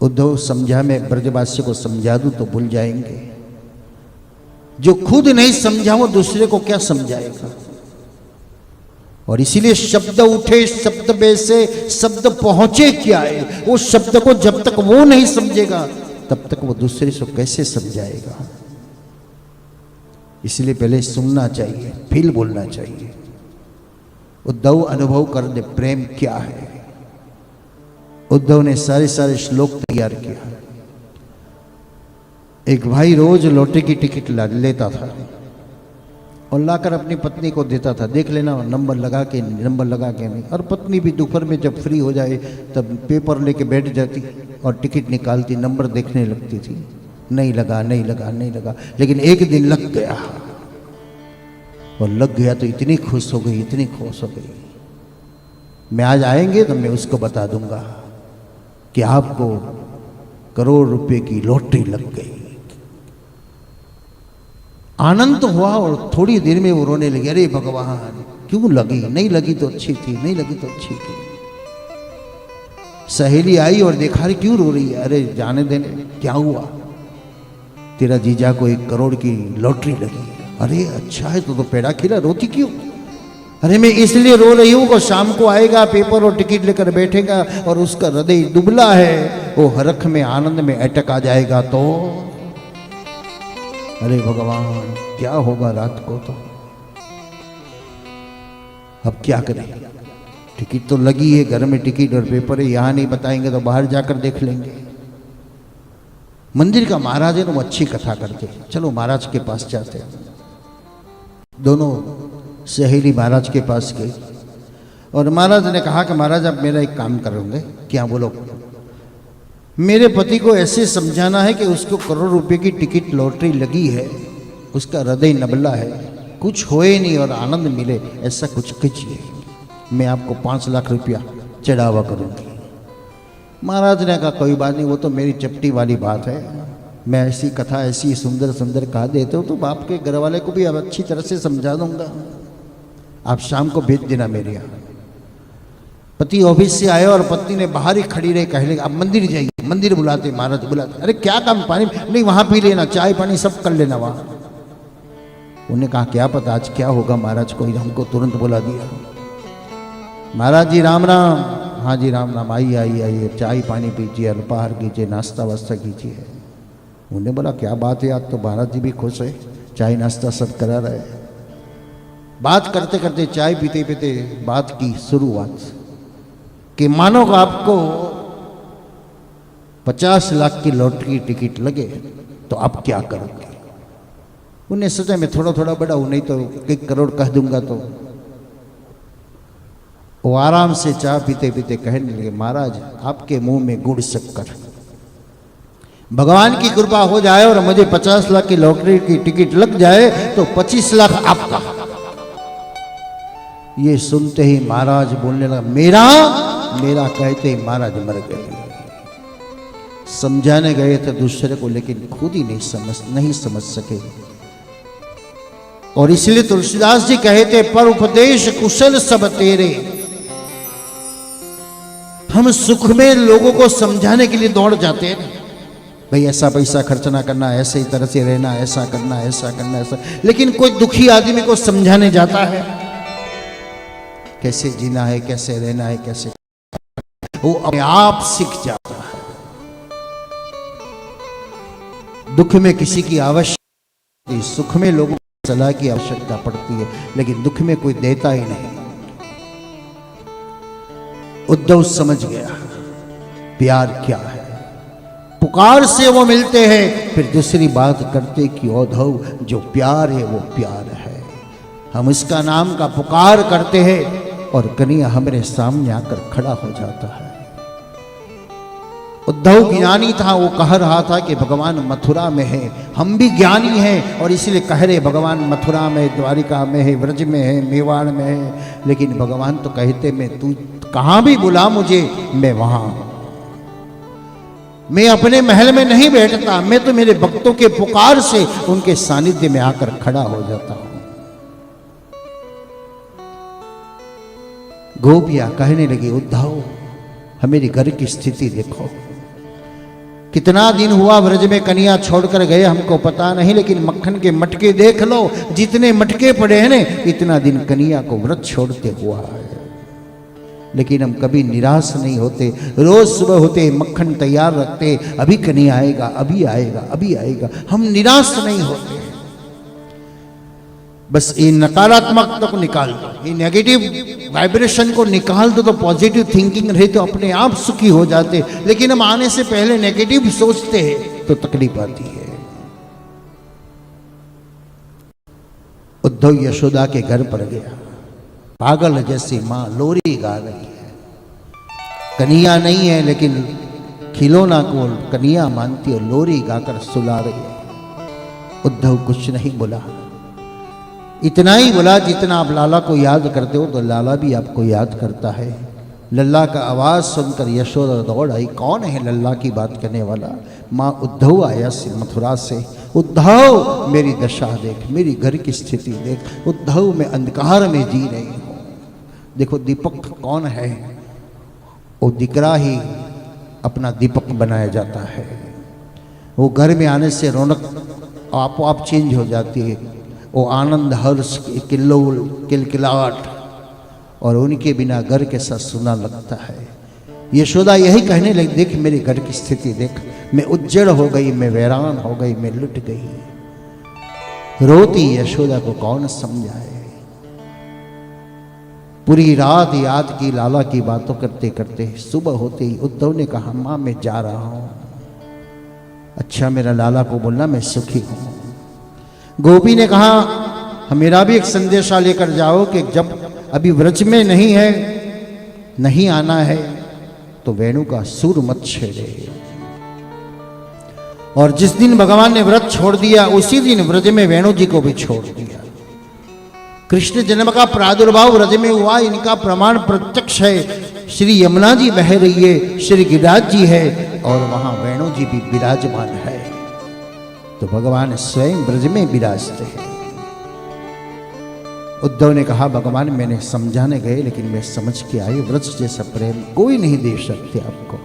उद्धव समझा, मैं ब्रजवासी को समझा दूं तो भूल जाएंगे। जो खुद नहीं समझा वो दूसरे को क्या समझाएगा। और इसीलिए शब्द उठे शब्द बैसे शब्द पहुंचे क्या है। वो शब्द को जब तक वो नहीं समझेगा तब तक वो दूसरे को कैसे समझाएगा। इसलिए पहले सुनना चाहिए फिर बोलना चाहिए। उद्धव अनुभव कर दे प्रेम क्या है। उद्धव ने सारे श्लोक तैयार किया। एक भाई रोज लॉटरी की टिकट लेता था और लाकर अपनी पत्नी को देता था, देख लेना नंबर लगा के नहीं। और पत्नी भी दोपहर में जब फ्री हो जाए तब पेपर लेके बैठ जाती और टिकट निकालती, नंबर देखने लगती थी। नहीं लगा। लेकिन एक दिन लग गया और लग गया तो इतनी खुश हो गई। मैं आज आएंगे तो मैं उसको बता दूंगा कि आपको करोड़ रुपए की लॉटरी लग गई। आनंद तो हुआ और थोड़ी देर में वो रोने लगे, अरे भगवान क्यों लगी, नहीं लगी तो अच्छी थी। सहेली आई और देखा रे क्यों रो रही है। अरे जाने देने, क्या हुआ, तेरा जीजा को 1 करोड़ की लॉटरी लगी। अरे अच्छा है तो पेड़ा खिला, रोती क्यों। अरे मैं इसलिए रो रही हूं कि शाम को आएगा पेपर और टिकट लेकर बैठेगा और उसका हृदय दुबला है, वो हरख में आनंद में अटक आ जाएगा तो। अरे भगवान क्या होगा रात को तो। अब क्या करें, टिकट तो लगी है, घर में टिकट और पेपर है, यहां नहीं बताएंगे तो बाहर जाकर देख लेंगे। मंदिर का महाराज है ना, वो अच्छी कथा करते, चलो महाराज के पास जाते हैं। दोनों सहेली महाराज के पास गई और महाराज ने कहा कि महाराज आप मेरा एक काम करोगे क्या। बोलो। मेरे पति को ऐसे समझाना है कि उसको करोड़ रुपए की टिकट लॉटरी लगी है, उसका हृदय नबला है, कुछ होए नहीं और आनंद मिले, ऐसा कुछ कीजिए, मैं आपको 5 लाख रुपया चढ़ावा करूंगी। महाराज ने कहा कोई बात नहीं, वो तो मेरी चपटी वाली बात है, मैं ऐसी कथा ऐसी सुंदर कहा देते हो तो बाप के घर वाले को भी अब अच्छी तरह से समझा दूंगा, आप शाम को भेज देना मेरे यहाँ। पति ऑफिस से आए और पत्नी ने बाहर ही खड़ी रही, कहने अब मंदिर जाइए। मंदिर बुलाते, महाराज बुलाते, अरे क्या काम, पानी नहीं, वहां पी लेना, चाय पानी सब कर लेना वहां। उन्हें कहा क्या पता आज क्या होगा, महाराज को हमको तुरंत बुला दिया। महाराज जी राम राम। हाँ जी राम राम, आइए चाय पानी पीजिए, अल्पाहार कीजिए, नाश्ता वास्ता कीजिए। उन्हें बोला क्या बात है, आज तो महाराज जी भी खुश है, चाय नाश्ता सब करा रहे। बात करते करते चाय पीते पीते बात की शुरुआत कि मानो का आपको 50 लाख की लॉटरी की टिकट लगे तो आप क्या करोगे। उन्हें सोचा मैं थोड़ा बढ़ाऊं, नहीं तो 1 करोड़ कह दूंगा। तो वो आराम से चाय पीते पीते कहने लगे महाराज आपके मुंह में गुड़ शक्कर, भगवान की कृपा हो जाए और मुझे 50 लाख की लॉटरी की टिकट लग जाए तो 25 लाख आपका। ये सुनते ही महाराज बोलने लगा मेरा कहते ही महाराज मर गए। समझाने गए थे दूसरे को लेकिन खुद ही नहीं समझ सके। और इसलिए तुलसीदास जी कहते पर उपदेश कुशल सब तेरे। हम सुख में लोगों को समझाने के लिए दौड़ जाते हैं, भाई ऐसा पैसा खर्च ना करना, ऐसे ही तरह से रहना, ऐसा करना ऐसा। लेकिन कोई दुखी आदमी को समझाने जाता है कैसे जीना है, कैसे रहना है, कैसे, वो अपने आप सीख जाता है। दुख में किसी की आवश्यकता, सुख में लोगों को सलाह की आवश्यकता पड़ती है, लेकिन दुख में कोई देता ही नहीं। उद्धव समझ गया प्यार क्या है, पुकार से वो मिलते हैं, फिर दूसरी बात करते कि उद्धव जो प्यार है वो प्यार है, हम इसका नाम का पुकार करते हैं और कन्हैया हमारे सामने आकर खड़ा हो जाता है। उद्धव ज्ञानी था, वो कह रहा था कि भगवान मथुरा में है, हम भी ज्ञानी हैं और इसलिए कह रहे भगवान मथुरा में, द्वारिका में है, व्रज में है, मेवाड़ में है। लेकिन भगवान तो कहते मैं तू कहां भी बुला मुझे, मैं वहां हूं, मैं अपने महल में नहीं बैठता, मैं तो मेरे भक्तों के पुकार से उनके सानिध्य में आकर खड़ा हो जाता हूं। गोपियां कहने लगी उद्धव हमेरी घर की स्थिति देखो, कितना दिन हुआ व्रज में कन्या छोड़कर गए हमको पता नहीं, लेकिन मक्खन के मटके देख लो, जितने मटके पड़े हैं ना, इतना दिन कन्या को व्रत छोड़ते हुआ है। लेकिन हम कभी निराश नहीं होते, रोज सुबह होते मक्खन तैयार रखते, अभी कन्या आएगा, अभी आएगा, अभी आएगा, हम निराश नहीं होते। बस ये नकारात्मकता को निकाल दो, ये नेगेटिव वाइब्रेशन को निकाल दो, तो पॉजिटिव थिंकिंग रहे तो अपने आप सुखी हो जाते। लेकिन हम आने से पहले नेगेटिव सोचते हैं तो तकलीफ आती है। उद्धव यशोदा के घर पर गया, पागल जैसी मां लोरी गा रही है, कन्या नहीं है लेकिन खिलौना को कन्या मानती है, लोरी गाकर सुला रही है। उद्धव कुछ नहीं बोला, इतना ही बोला जितना आप लाला को याद करते हो तो लाला भी आपको याद करता है। लल्ला का आवाज सुनकर यशोदा दौड़ आई, कौन है लल्ला की बात करने वाला? माँ उद्धव आया मथुरा से। उद्धव मेरी दशा देख, मेरी घर की स्थिति देख, उद्धव मैं अंधकार में जी रही हूँ। देखो दीपक कौन है? वो दिकरा ही अपना दीपक बनाया जाता है। वो घर में आने से रौनक आप चेंज हो जाती है, वो आनंद हर्ष किल्लोल किलकिलाट, और उनके बिना घर के साथ सुना लगता है। यशोदा यही कहने लगी, देख मेरे घर की स्थिति देख, मैं उज्जड़ हो गई, मैं वैरान हो गई, मैं लुट गई। रोती यशोदा को कौन समझाए? पूरी रात याद की लाला की बातों करते करते सुबह होते ही उद्धव ने कहा, माँ मैं जा रहा हूं। अच्छा मेरा लाला को बोलना मैं सुखी हूं। गोपी ने कहा मेरा भी एक संदेशा लेकर जाओ कि जब अभी व्रज में नहीं है, नहीं आना है तो वेणु का सुर मत छेड़े। और जिस दिन भगवान ने व्रत छोड़ दिया उसी दिन व्रज में वेणु जी को भी छोड़ दिया। कृष्ण जन्म का प्रादुर्भाव व्रज में हुआ, इनका प्रमाण प्रत्यक्ष है। श्री यमुना जी बह रही है, श्री गिरिराज जी है और वहां वेणु जी भी विराजमान है। तो भगवान स्वयं ब्रज में विराजते हैं। उद्धव ने कहा भगवान मैंने समझाने गए लेकिन मैं समझ के आए, व्रज जैसा प्रेम कोई नहीं दे सकते आपको।